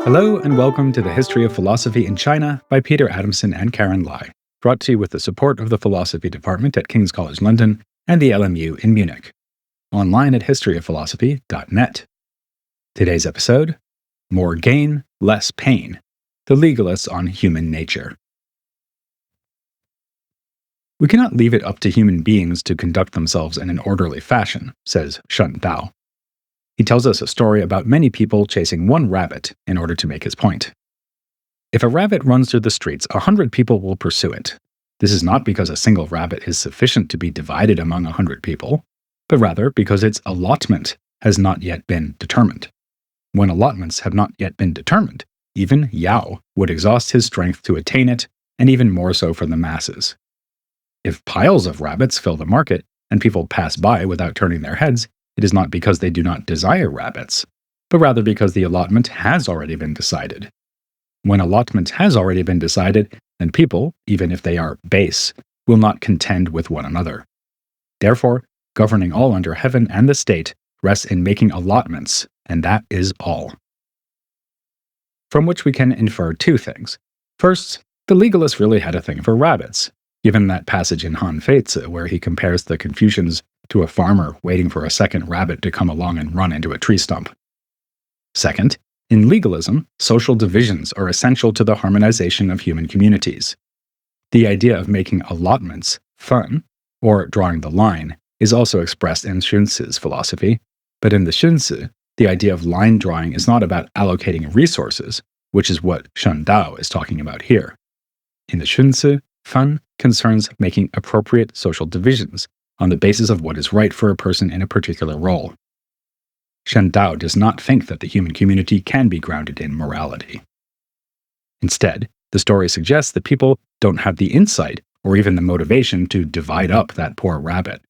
Hello and welcome to the History of Philosophy in China by Peter Adamson and Karen Lai, brought to you with the support of the Philosophy Department at King's College London and the LMU in Munich. Online at historyofphilosophy.net. Today's episode, More Gain, Less Pain, the Legalists on Human Nature. We cannot leave it up to human beings to conduct themselves in an orderly fashion, says Shun Dao. He tells us a story about many people chasing one rabbit in order to make his point. If a rabbit runs through the streets, 100 people will pursue it. This is not because a single rabbit is sufficient to be divided among 100 people, but rather because its allotment has not yet been determined. When allotments have not yet been determined, even Yao would exhaust his strength to attain it, and even more so for the masses. If piles of rabbits fill the market, and people pass by without turning their heads, it is not because they do not desire rabbits, but rather because the allotment has already been decided. When allotment has already been decided, then people, even if they are base, will not contend with one another. Therefore, governing all under heaven and the state rests in making allotments, and that is all. From which we can infer two things. First, the legalists really had a thing for rabbits, given that passage in Han Feizi where he compares the Confucians to a farmer waiting for a second rabbit to come along and run into a tree stump. Second, in legalism, social divisions are essential to the harmonization of human communities. The idea of making allotments fun, or drawing the line, is also expressed in Xunzi's philosophy, but in the Xunzi, the idea of line drawing is not about allocating resources, which is what Shun Dao is talking about here. In the Xunzi, fun concerns making appropriate social divisions on the basis of what is right for a person in a particular role. Shun Dao does not think that the human community can be grounded in morality. Instead, the story suggests that people don't have the insight or even the motivation to divide up that poor rabbit,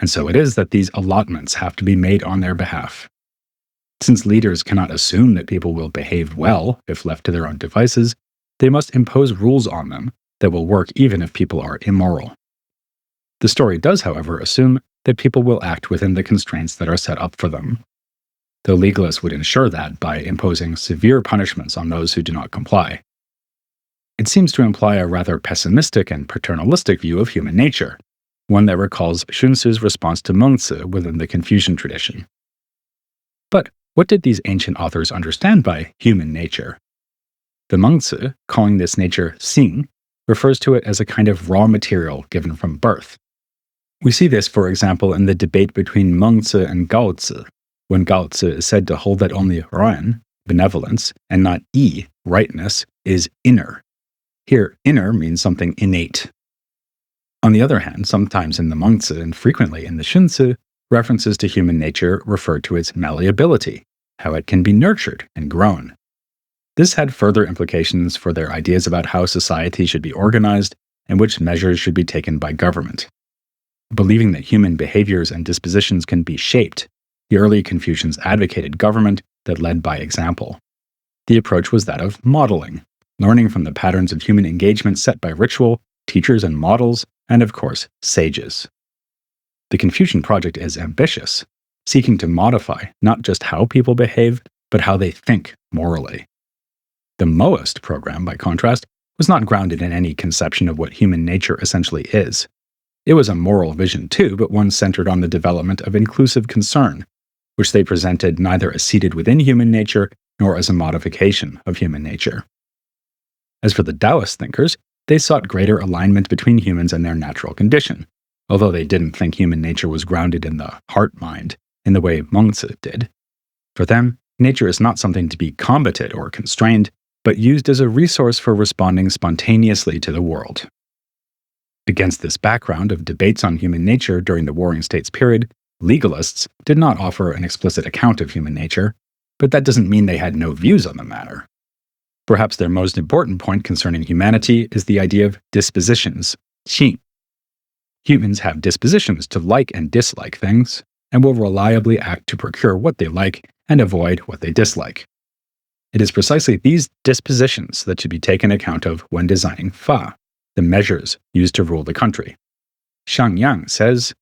and so it is that these allotments have to be made on their behalf. Since leaders cannot assume that people will behave well if left to their own devices, they must impose rules on them that will work even if people are immoral. The story does, however, assume that people will act within the constraints that are set up for them. The legalists would ensure that by imposing severe punishments on those who do not comply. It seems to imply a rather pessimistic and paternalistic view of human nature, one that recalls Xunzi's response to Mengzi within the Confucian tradition. But what did these ancient authors understand by human nature? The Mengzi, calling this nature xing, refers to it as a kind of raw material given from birth. We see this, for example, in the debate between Mengzi and Gaozi, when Gaozi is said to hold that only ren, benevolence, and not yi, rightness, is inner. Here, inner means something innate. On the other hand, sometimes in the Mengzi and frequently in the Xunzi, references to human nature refer to its malleability, how it can be nurtured and grown. This had further implications for their ideas about how society should be organized and which measures should be taken by government. Believing that human behaviors and dispositions can be shaped, the early Confucians advocated government that led by example. The approach was that of modeling, learning from the patterns of human engagement set by ritual, teachers and models, and of course, sages. The Confucian project is ambitious, seeking to modify not just how people behave, but how they think morally. The Moist program, by contrast, was not grounded in any conception of what human nature essentially is. It was a moral vision too, but one centered on the development of inclusive concern, which they presented neither as seated within human nature nor as a modification of human nature. As for the Taoist thinkers, they sought greater alignment between humans and their natural condition, although they didn't think human nature was grounded in the heart-mind in the way Mengzi did. For them, nature is not something to be combated or constrained, but used as a resource for responding spontaneously to the world. Against this background of debates on human nature during the Warring States period, legalists did not offer an explicit account of human nature, but that doesn't mean they had no views on the matter. Perhaps their most important point concerning humanity is the idea of dispositions, qi. Humans have dispositions to like and dislike things, and will reliably act to procure what they like and avoid what they dislike. It is precisely these dispositions that should be taken account of when designing fa, the measures used to rule the country. Shang Yang says,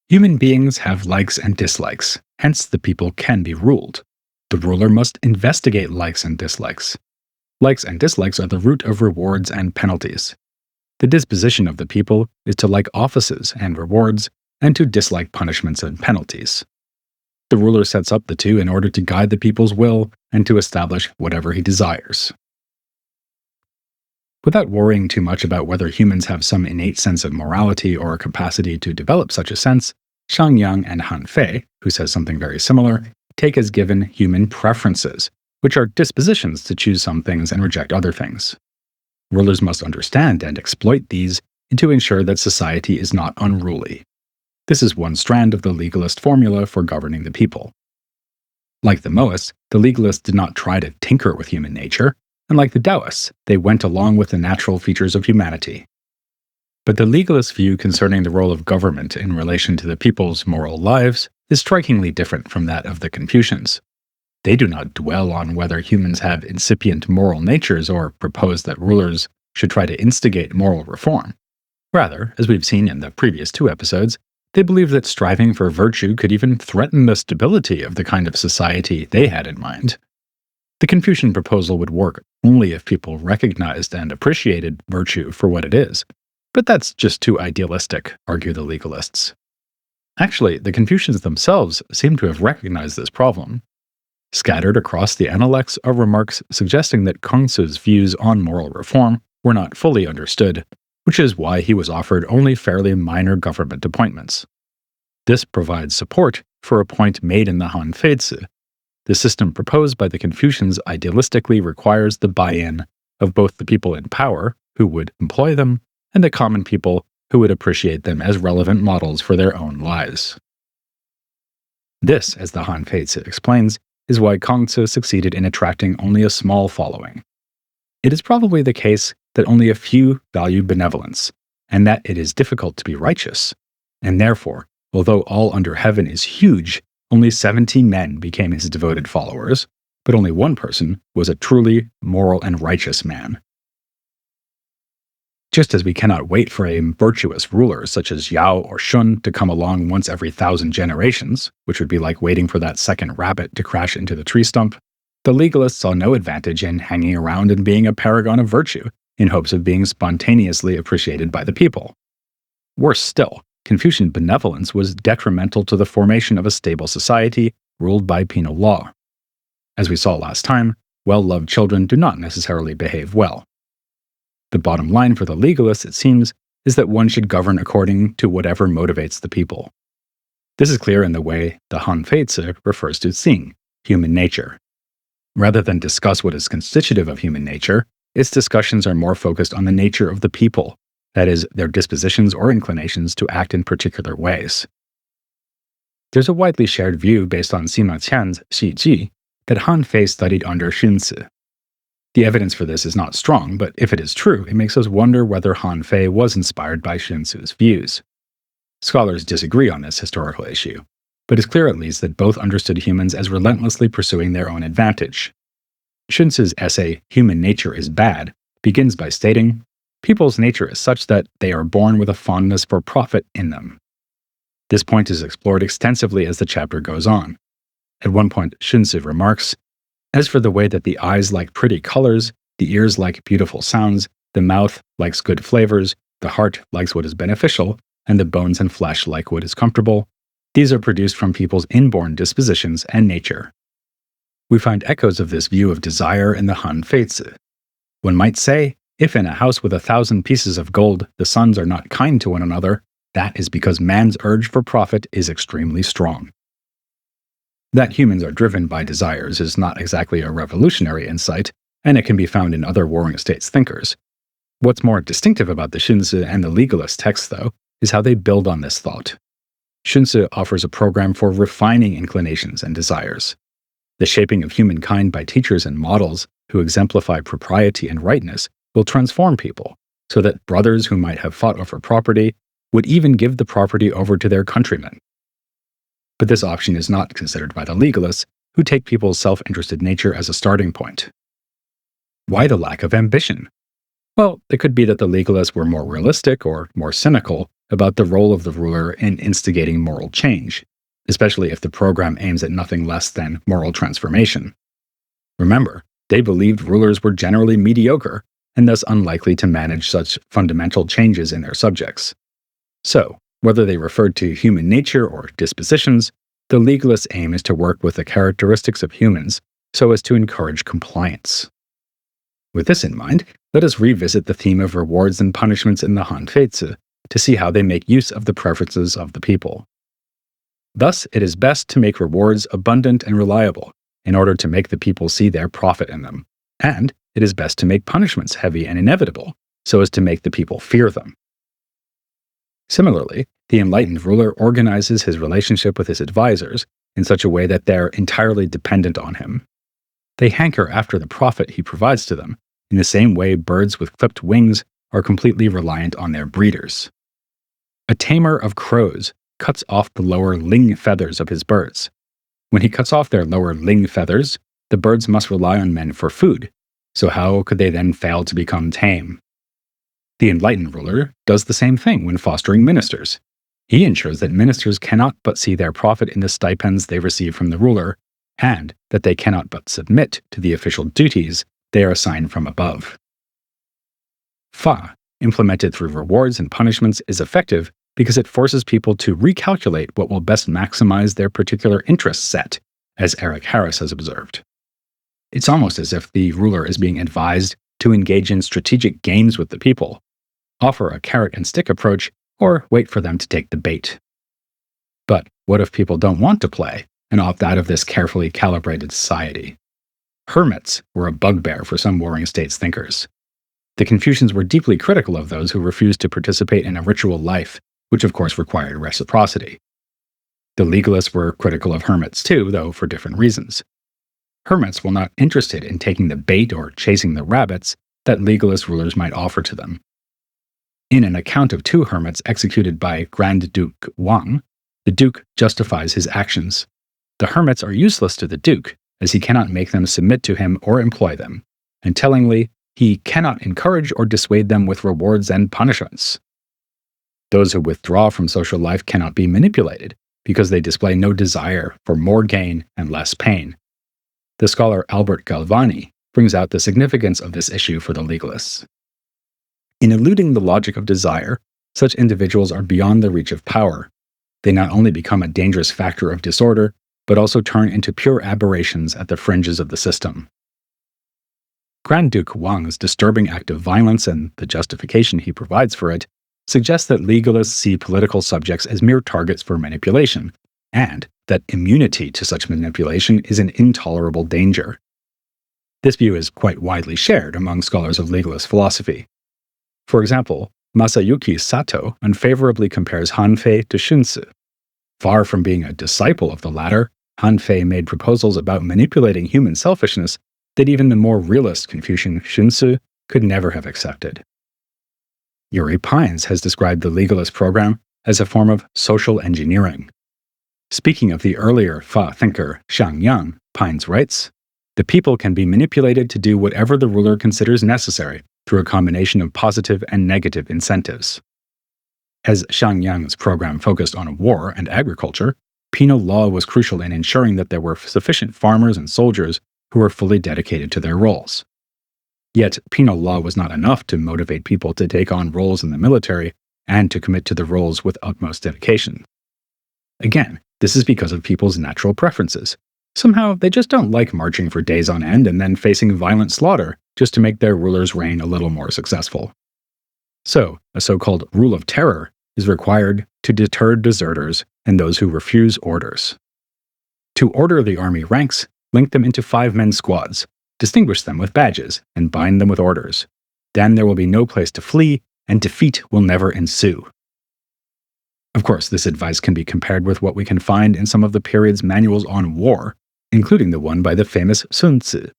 "Human beings have likes and dislikes, hence the people can be ruled. The ruler must investigate likes and dislikes. Likes and dislikes are the root of rewards and penalties. The disposition of the people is to like offices and rewards, and to dislike punishments and penalties. The ruler sets up the two in order to guide the people's will and to establish whatever he desires." Without worrying too much about whether humans have some innate sense of morality or a capacity to develop such a sense, Shang Yang and Han Fei, who says something very similar, take as given human preferences, which are dispositions to choose some things and reject other things. Rulers must understand and exploit these to ensure that society is not unruly. This is one strand of the legalist formula for governing the people. Like the Moists, the legalists did not try to tinker with human nature, and like the Taoists, they went along with the natural features of humanity. But the legalist view concerning the role of government in relation to the people's moral lives is strikingly different from that of the Confucians. They do not dwell on whether humans have incipient moral natures or propose that rulers should try to instigate moral reform. Rather, as we've seen in the previous 2 episodes, they believe that striving for virtue could even threaten the stability of the kind of society they had in mind. The Confucian proposal would work only if people recognized and appreciated virtue for what it is. But that's just too idealistic, argue the legalists. Actually, the Confucians themselves seem to have recognized this problem. Scattered across the Analects are remarks suggesting that Kongsu's views on moral reform were not fully understood, which is why he was offered only fairly minor government appointments. This provides support for a point made in the Han Fei. The system proposed by the Confucians idealistically requires the buy-in of both the people in power, who would employ them, and the common people, who would appreciate them as relevant models for their own lives. This, as the Han Fei explains, is why Kongsu succeeded in attracting only a small following. It is probably the case that only a few value benevolence, and that it is difficult to be righteous. And therefore, although all under heaven is huge, only 70 men became his devoted followers, but only one person was a truly moral and righteous man. Just as we cannot wait for a virtuous ruler such as Yao or Shun to come along once every 1,000 generations, which would be like waiting for that second rabbit to crash into the tree stump, the legalists saw no advantage in hanging around and being a paragon of virtue, in hopes of being spontaneously appreciated by the people. Worse still, Confucian benevolence was detrimental to the formation of a stable society ruled by penal law. As we saw last time, well-loved children do not necessarily behave well. The bottom line for the legalists, it seems, is that one should govern according to whatever motivates the people. This is clear in the way the Han Fei refers to Xing, human nature. Rather than discuss what is constitutive of human nature, its discussions are more focused on the nature of the people, that is, their dispositions or inclinations to act in particular ways. There's a widely shared view based on Sima Qian's Xi Ji that Han Fei studied under Xunzi. The evidence for this is not strong, but if it is true, it makes us wonder whether Han Fei was inspired by Xunzi's views. Scholars disagree on this historical issue, but it's clear at least that both understood humans as relentlessly pursuing their own advantage. Xunzi's essay, Human Nature is Bad, begins by stating, "People's nature is such that they are born with a fondness for profit in them." This point is explored extensively as the chapter goes on. At one point, Xunzi remarks, "As for the way that the eyes like pretty colors, the ears like beautiful sounds, the mouth likes good flavors, the heart likes what is beneficial, and the bones and flesh like what is comfortable, these are produced from people's inborn dispositions and nature." We find echoes of this view of desire in the Han Fei. One might say, if in a house with 1,000 pieces of gold the sons are not kind to one another, that is because man's urge for profit is extremely strong. That humans are driven by desires is not exactly a revolutionary insight, and it can be found in other Warring States thinkers. What's more distinctive about the Xunzi and the legalist texts, though, is how they build on this thought. Xunzi offers a program for refining inclinations and desires. The shaping of humankind by teachers and models who exemplify propriety and rightness will transform people, so that brothers who might have fought over property would even give the property over to their countrymen. But this option is not considered by the legalists, who take people's self-interested nature as a starting point. Why the lack of ambition? Well, it could be that the legalists were more realistic or more cynical about the role of the ruler in instigating moral change, especially if the program aims at nothing less than moral transformation. Remember, they believed rulers were generally mediocre and thus unlikely to manage such fundamental changes in their subjects. So, whether they referred to human nature or dispositions, the legalists' aim is to work with the characteristics of humans so as to encourage compliance. With this in mind, let us revisit the theme of rewards and punishments in the Han Feizi to see how they make use of the preferences of the people. Thus, it is best to make rewards abundant and reliable in order to make the people see their profit in them, and it is best to make punishments heavy and inevitable so as to make the people fear them. Similarly, the enlightened ruler organizes his relationship with his advisors in such a way that they're entirely dependent on him. They hanker after the profit he provides to them, in the same way birds with clipped wings are completely reliant on their breeders. A tamer of crows cuts off the lower ling feathers of his birds. When he cuts off their lower ling feathers, the birds must rely on men for food, so how could they then fail to become tame? The enlightened ruler does the same thing when fostering ministers. He ensures that ministers cannot but see their profit in the stipends they receive from the ruler, and that they cannot but submit to the official duties they are assigned from above. Fa, implemented through rewards and punishments, is effective because it forces people to recalculate what will best maximize their particular interest set, as Eric Harris has observed. It's almost as if the ruler is being advised to engage in strategic games with the people, offer a carrot and stick approach, or wait for them to take the bait. But what if people don't want to play and opt out of this carefully calibrated society? Hermits were a bugbear for some Warring States thinkers. The Confucians were deeply critical of those who refused to participate in a ritual life, which of course required reciprocity. The legalists were critical of hermits too, though for different reasons. Hermits were not interested in taking the bait or chasing the rabbits that legalist rulers might offer to them. In an account of two hermits executed by Grand Duke Wang, the duke justifies his actions. The hermits are useless to the duke, as he cannot make them submit to him or employ them, and tellingly, he cannot encourage or dissuade them with rewards and punishments. Those who withdraw from social life cannot be manipulated, because they display no desire for more gain and less pain. The scholar Albert Galvani brings out the significance of this issue for the legalists. In eluding the logic of desire, such individuals are beyond the reach of power. They not only become a dangerous factor of disorder, but also turn into pure aberrations at the fringes of the system. Grand Duke Wang's disturbing act of violence and the justification he provides for it suggests that legalists see political subjects as mere targets for manipulation, and that immunity to such manipulation is an intolerable danger. This view is quite widely shared among scholars of legalist philosophy. For example, Masayuki Sato unfavorably compares Hanfei to Shunzi. Far from being a disciple of the latter, Hanfei made proposals about manipulating human selfishness that even the more realist Confucian Shunzi could never have accepted. Yuri Pines has described the legalist program as a form of social engineering. Speaking of the earlier Fa thinker Xiang Yang, Pines writes, "The people can be manipulated to do whatever the ruler considers necessary through a combination of positive and negative incentives." As Xiang Yang's program focused on war and agriculture, penal law was crucial in ensuring that there were sufficient farmers and soldiers who were fully dedicated to their roles. Yet, penal law was not enough to motivate people to take on roles in the military and to commit to the roles with utmost dedication. Again, this is because of people's natural preferences. Somehow, they just don't like marching for days on end and then facing violent slaughter just to make their ruler's reign a little more successful. So, a so-called rule of terror is required to deter deserters and those who refuse orders. To order the army ranks, link them into 5-man squads, distinguish them with badges, and bind them with orders. Then there will be no place to flee, and defeat will never ensue. Of course, this advice can be compared with what we can find in some of the period's manuals on war, including the one by the famous Sun Tzu.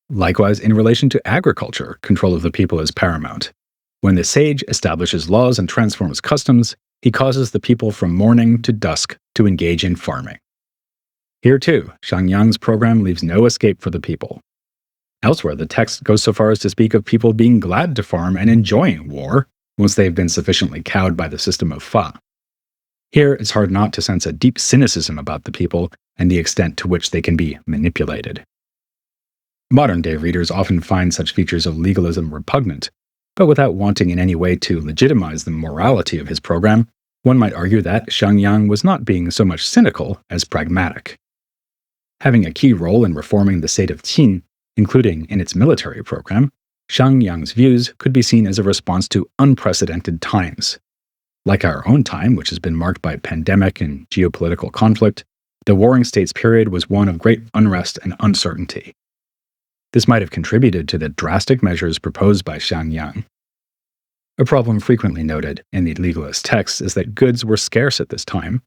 Likewise, in relation to agriculture, control of the people is paramount. When the sage establishes laws and transforms customs, he causes the people from morning to dusk to engage in farming. Here too, Xiang Yang's program leaves no escape for the people. Elsewhere, the text goes so far as to speak of people being glad to farm and enjoying war once they've been sufficiently cowed by the system of Fa. Here, it's hard not to sense a deep cynicism about the people and the extent to which they can be manipulated. Modern-day readers often find such features of legalism repugnant, but without wanting in any way to legitimize the morality of his program, one might argue that Xiangyang was not being so much cynical as pragmatic. Having a key role in reforming the state of Qin, including in its military program, Xiangyang's views could be seen as a response to unprecedented times. Like our own time, which has been marked by pandemic and geopolitical conflict, the Warring States period was one of great unrest and uncertainty. This might have contributed to the drastic measures proposed by Xiangyang. A problem frequently noted in the legalist texts is that goods were scarce at this time.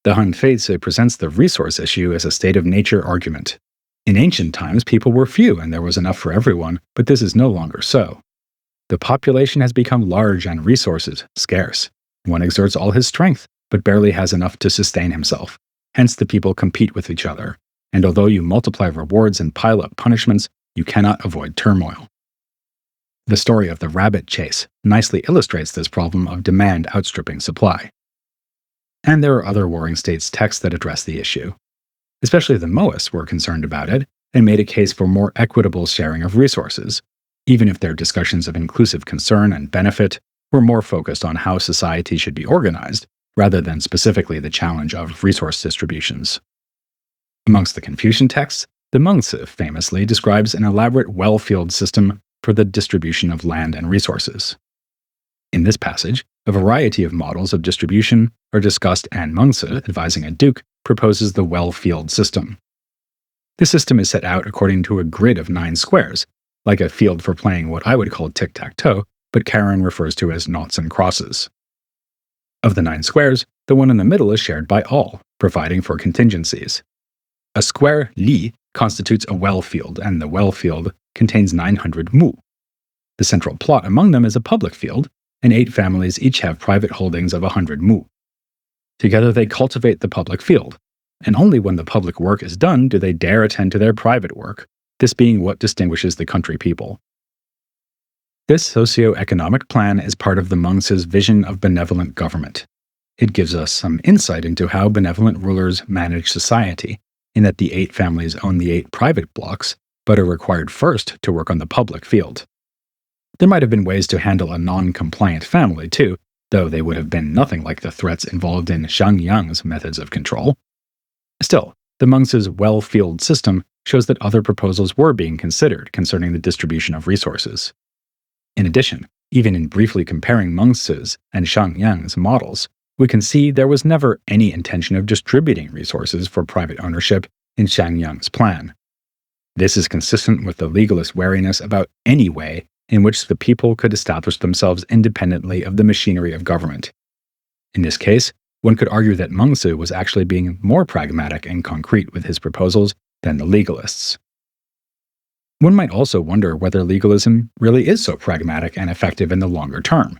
The Han Feizi presents the resource issue as a state of nature argument. In ancient times, people were few and there was enough for everyone, but this is no longer so. The population has become large and resources scarce. One exerts all his strength, but barely has enough to sustain himself. Hence the people compete with each other, and although you multiply rewards and pile up punishments, you cannot avoid turmoil. The story of the rabbit chase nicely illustrates this problem of demand outstripping supply. And there are other Warring States texts that address the issue. Especially the Mohists were concerned about it and made a case for more equitable sharing of resources, even if their discussions of inclusive concern and benefit were more focused on how society should be organized, rather than specifically the challenge of resource distributions. Amongst the Confucian texts, the Mengzi famously describes an elaborate well-field system for the distribution of land and resources. In this passage, a variety of models of distribution are discussed, and Mengzi, advising a duke, proposes the well-field system. The system is set out according to a grid of 9 squares, like a field for playing what I would call tic-tac-toe, but Karen refers to as noughts and crosses. Of the 9 squares, the one in the middle is shared by all, providing for contingencies. A square li constitutes a well field, and the well field contains 900 mu. The central plot among them is a public field, and 8 families each have private holdings of 100 mu. Together they cultivate the public field, and only when the public work is done do they dare attend to their private work, this being what distinguishes the country people. This socio-economic plan is part of the Mengzi's vision of benevolent government. It gives us some insight into how benevolent rulers manage society, in that the 8 families own the 8 private blocks, but are required first to work on the public field. There might have been ways to handle a non-compliant family too, though they would have been nothing like the threats involved in Xiangyang's methods of control. Still, the Mengzi's well-field system shows that other proposals were being considered concerning the distribution of resources. In addition, even in briefly comparing Mengzi's and Xiangyang's models, we can see there was never any intention of distributing resources for private ownership in Xiangyang's plan. This is consistent with the legalist wariness about any way in which the people could establish themselves independently of the machinery of government. In this case, one could argue that Mengzi was actually being more pragmatic and concrete with his proposals than the legalists. One might also wonder whether legalism really is so pragmatic and effective in the longer term.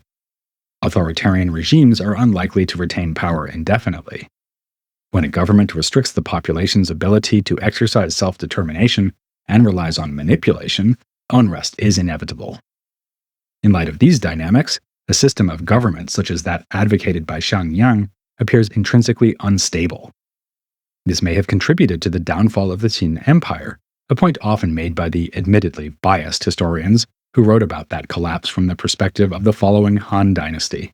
Authoritarian regimes are unlikely to retain power indefinitely. When a government restricts the population's ability to exercise self-determination and relies on manipulation, unrest is inevitable. In light of these dynamics, a system of government such as that advocated by Xiangyang appears intrinsically unstable. This may have contributed to the downfall of the Qin Empire, a point often made by the admittedly biased historians who wrote about that collapse from the perspective of the following Han dynasty.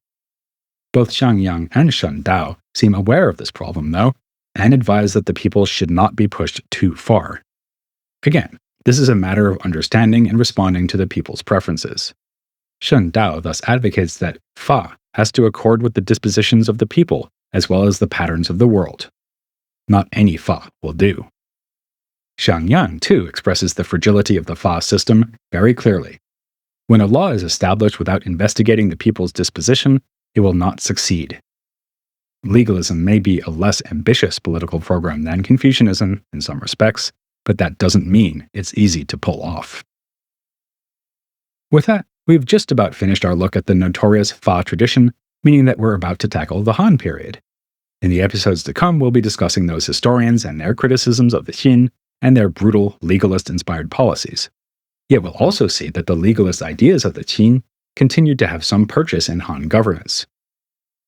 Both Xiangyang and Shen Dao seem aware of this problem, though, and advise that the people should not be pushed too far. Again, this is a matter of understanding and responding to the people's preferences. Shen Dao thus advocates that Fa has to accord with the dispositions of the people as well as the patterns of the world. Not any Fa will do. Xiangyang, too, expresses the fragility of the Fa system very clearly. When a law is established without investigating the people's disposition, it will not succeed. Legalism may be a less ambitious political program than Confucianism in some respects, but that doesn't mean it's easy to pull off. With that, we've just about finished our look at the notorious Fa tradition, meaning that we're about to tackle the Han period. In the episodes to come, we'll be discussing those historians and their criticisms of the Qin and their brutal, legalist-inspired policies. Yet we'll also see that the legalist ideas of the Qin continued to have some purchase in Han governance.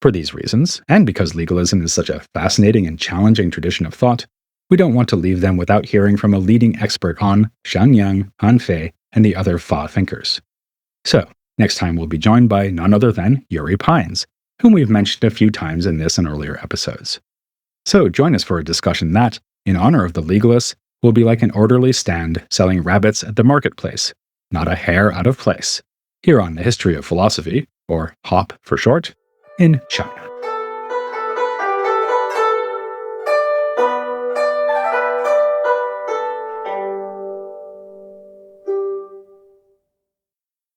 For these reasons, and because legalism is such a fascinating and challenging tradition of thought, we don't want to leave them without hearing from a leading expert on Shangyang, Han Fei, and the other Fa thinkers. So, next time we'll be joined by none other than Yuri Pines, whom we've mentioned a few times in this and earlier episodes. So join us for a discussion that, in honor of the legalists, will be like an orderly stand selling rabbits at the marketplace, not a hair out of place, here on the History of Philosophy, or HOP for short, in Chunk.